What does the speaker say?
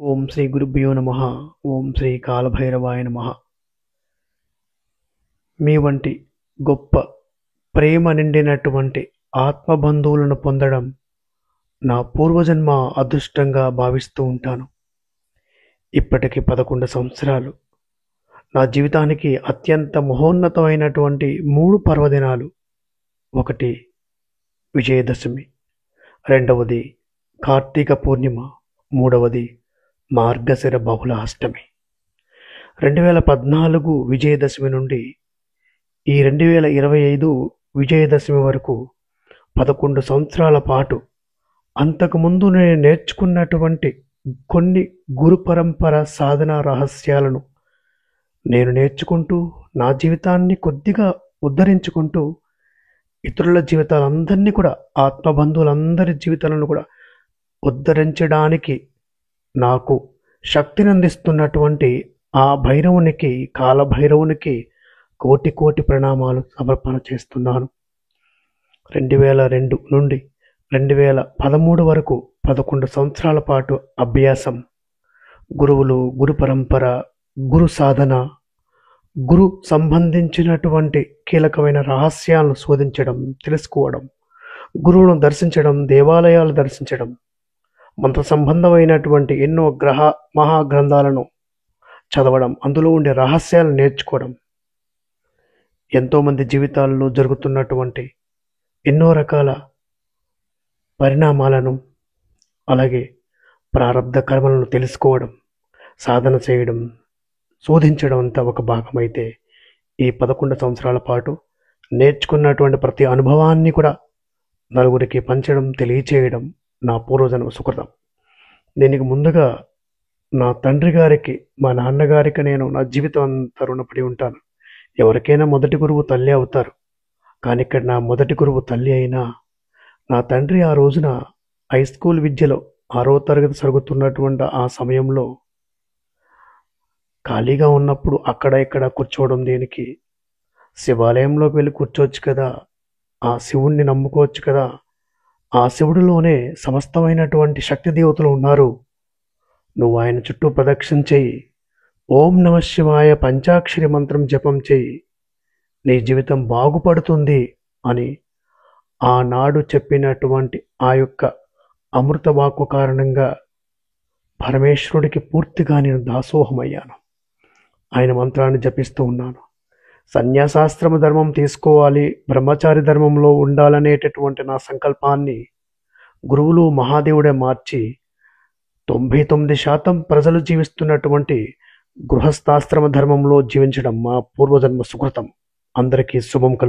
ఓం శ్రీ గురుభ్యో నమః. ఓం శ్రీ కాలభైరవాయ నమః. మీ వంటి గొప్ప ప్రేమ నిండినటువంటి ఆత్మబంధువులను పొందడం నా పూర్వజన్మ అదృష్టంగా భావిస్తూ ఉంటాను. ఇప్పటికి 11 సంవత్సరాలు. నా జీవితానికి అత్యంత మహోన్నతమైనటువంటి 3 పర్వదినాలు. ఒకటి విజయదశమి, రెండవది కార్తీక పూర్ణిమ, మూడవది మార్గశిర బహుళ అష్టమి. 2014 విజయదశమి నుండి ఈ 2025 విజయదశమి వరకు 11 సంవత్సరాల పాటు అంతకుముందు నేను నేర్చుకున్నటువంటి కొన్ని గురు పరంపర సాధన రహస్యాలను నేను నేర్చుకుంటూ నా జీవితాన్ని కొద్దిగా ఉద్ధరించుకుంటూ ఇతరుల జీవితాలందరినీ కూడా, ఆత్మబంధువులందరి జీవితాలను కూడా ఉద్ధరించడానికి నాకు శక్తిని అందిస్తున్నటువంటి ఆ భైరవునికి, కాలభైరవునికి కోటి కోటి ప్రణామాలు సమర్పణ చేస్తున్నాను. 2002 నుండి 2013 వరకు 11 సంవత్సరాల పాటు అభ్యాసం, గురువులు, గురు పరంపర, గురు సాధన, గురు సంబంధించినటువంటి కీలకమైన రహస్యాలను శోధించడం, తెలుసుకోవడం, గురువును దర్శించడం, దేవాలయాలు దర్శించడం, మంత్ర సంబంధమైనటువంటి ఎన్నో మహాగ్రంథాలను చదవడం, అందులో ఉండే రహస్యాలను నేర్చుకోవడం, ఎంతోమంది జీవితాల్లో జరుగుతున్నటువంటి ఎన్నో రకాల పరిణామాలను, అలాగే ప్రారబ్ధ కర్మలను తెలుసుకోవడం, సాధన చేయడం, శోధించడం అంతా ఒక భాగమైతే, ఈ 11 సంవత్సరాల పాటు నేర్చుకున్నటువంటి ప్రతి అనుభవాన్ని కూడా నలుగురికి పంచడం, తెలియచేయడం నా పూర్వజన్మ సుకృతం. దీనికి ముందుగా నా తండ్రి గారికి, మా నాన్నగారికి నేను నా జీవితం అంతా రుణపడి ఉంటాను. ఎవరికైనా మొదటి గురువు తల్లి అవుతారు, కానీ ఇక్కడ నా మొదటి గురువు తల్లి అయినా నా తండ్రి ఆ రోజున హై స్కూల్ విద్యలో 6వ తరగతి చదువుతున్నటువంటి ఆ సమయంలో ఖాళీగా ఉన్నప్పుడు అక్కడ ఇక్కడ కూర్చోవడం దేనికి, శివాలయంలోకి వెళ్ళి కూర్చోవచ్చు కదా, ఆ శివుణ్ణి నమ్ముకోవచ్చు కదా, ఆ శివుడిలోనే సమస్తమైనటువంటి శక్తి దేవతలు ఉన్నారు, నువ్వు ఆయన చుట్టూ ప్రదక్షిణ చెయ్యి, ఓం నమ శివాయ పంచాక్షరి మంత్రం జపం చెయ్యి, నీ జీవితం బాగుపడుతుంది అని ఆనాడు చెప్పినటువంటి ఆ యొక్క అమృత వాక్కు కారణంగా పరమేశ్వరుడికి పూర్తిగా నేను దాసోహమయ్యాను. ఆయన మంత్రాన్ని జపిస్తూ ఉన్నాను. సన్యాసాశ్రమ ధర్మం తీసుకోవాలి, బ్రహ్మచారి ధర్మంలో ఉండాలనేటటువంటి నా సంకల్పాన్ని గురువులు, మహాదేవుడే మార్చి 99% ప్రజలు జీవిస్తున్నటువంటి గృహస్థాశ్రమ ధర్మంలో జీవించడం మా పూర్వజన్మ సుకృతం. అందరికీ శుభం కలుగు.